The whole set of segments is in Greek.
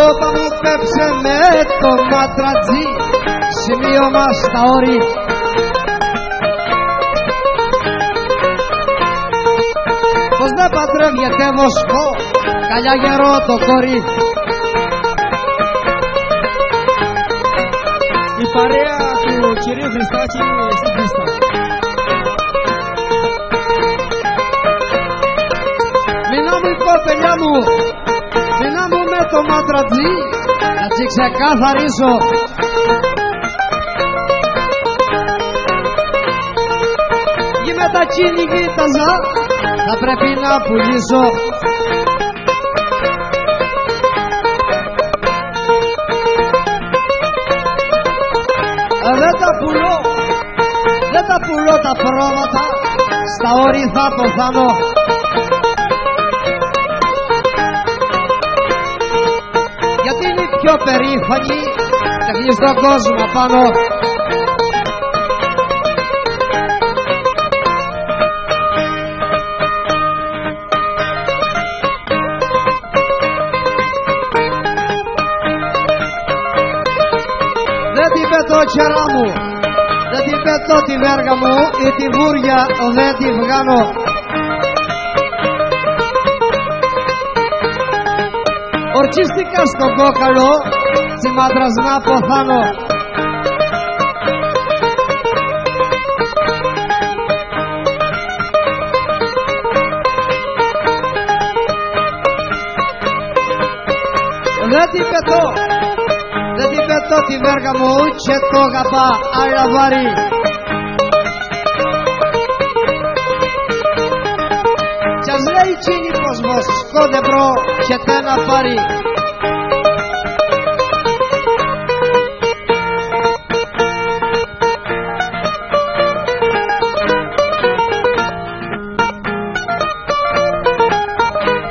Όπα μου πέψε με το ματρατζί, σημείωμα στα όρη. Πως δεν παντρεύεται βοσκό, καλιά γερό το κορί. Η παρέα του κυρίου Χριστάκη στην πίστα. Μηνά μου η κοπελιά μου, μηνά μου με το ματρατζί, να τσι ξεκαθαρίσω. Γη με τα κυνηγήταζα, θα πρέπει να πουλήσω. Δεν τα πουλώ τα πρόβατα, στα όρη θα ποθάνω. Γιατί είναι η πιο περήφανη τεχνή στον κόσμο πάνω. Δεν την πετώ κερά μου, δεν την πετώ τη βέργα μου, ή τη βούρια δεν τη βγάνω. Ορκίστηκα στον κόκαλο, τσιμάντρας να ποθάνω. Δεν την πετώ, δεν την πετώ τη βέργα μου και το αγαπά άλλα βαρύ. Κι ας λέει εκείνη πως βοσκό δεν βρω και τε να πάρει.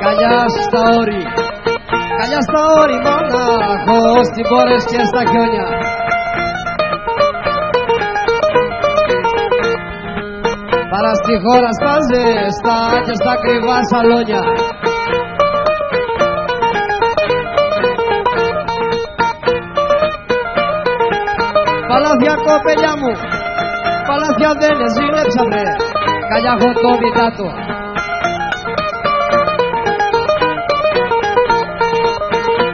Καλιά στα όρη, καλιά στα όρη μονάχος, στις μπόρες και στα χιόνια. Παρά στη χώρα στα ζεστά και στα κρυβά σαλόνια. Παλάθια κοπελιά μου, παλάθια δεν ζήλεψα βρε, καλιά έχω το βιτάτο.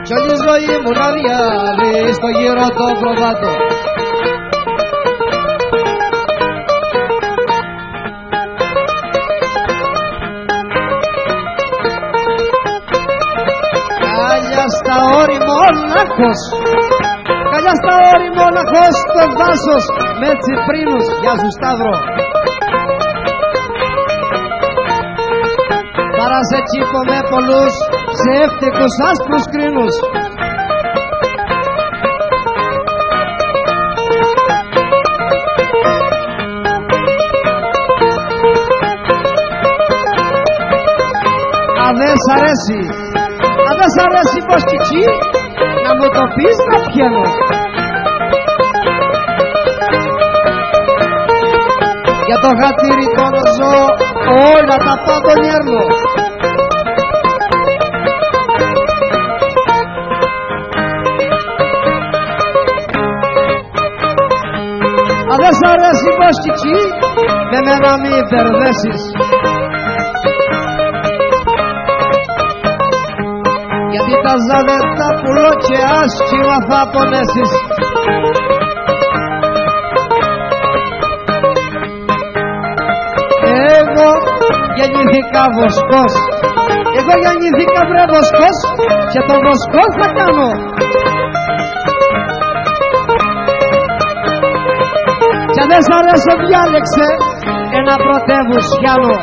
Κι όλη η ζωή μου να διάβει στο γύρο το προβάτο. Καλιά στα όρη μόναχος, καλιά στα όρη μόναχος στο δάσος με τσιπρίνους. Γεια σου Σταύρο. Παρά σε τσίπο με πολλούς ψεύτικους άσπρους κρίνους. Αν δεν σ' αρέσει, αν δεν σ' αρέσει πως κιτσί, να μου το πεις να πιένω. Για το χατήρι των ζω όλα τα πάντων έρνω. Αν δεν σ' αρέσει πως κιτσί, με μένα μη μπερδέσεις. Γιατί τα ζάδε τα πουλώ και άσχημα θα πονέσεις. Εγώ γεννήθηκα βοσκός, εγώ γεννήθηκα βρε βοσκός και τον βοσκό θα κάνω. Κι αν δεν σ' αρέσει διάλεξε ένα πρωτεύουσιανό.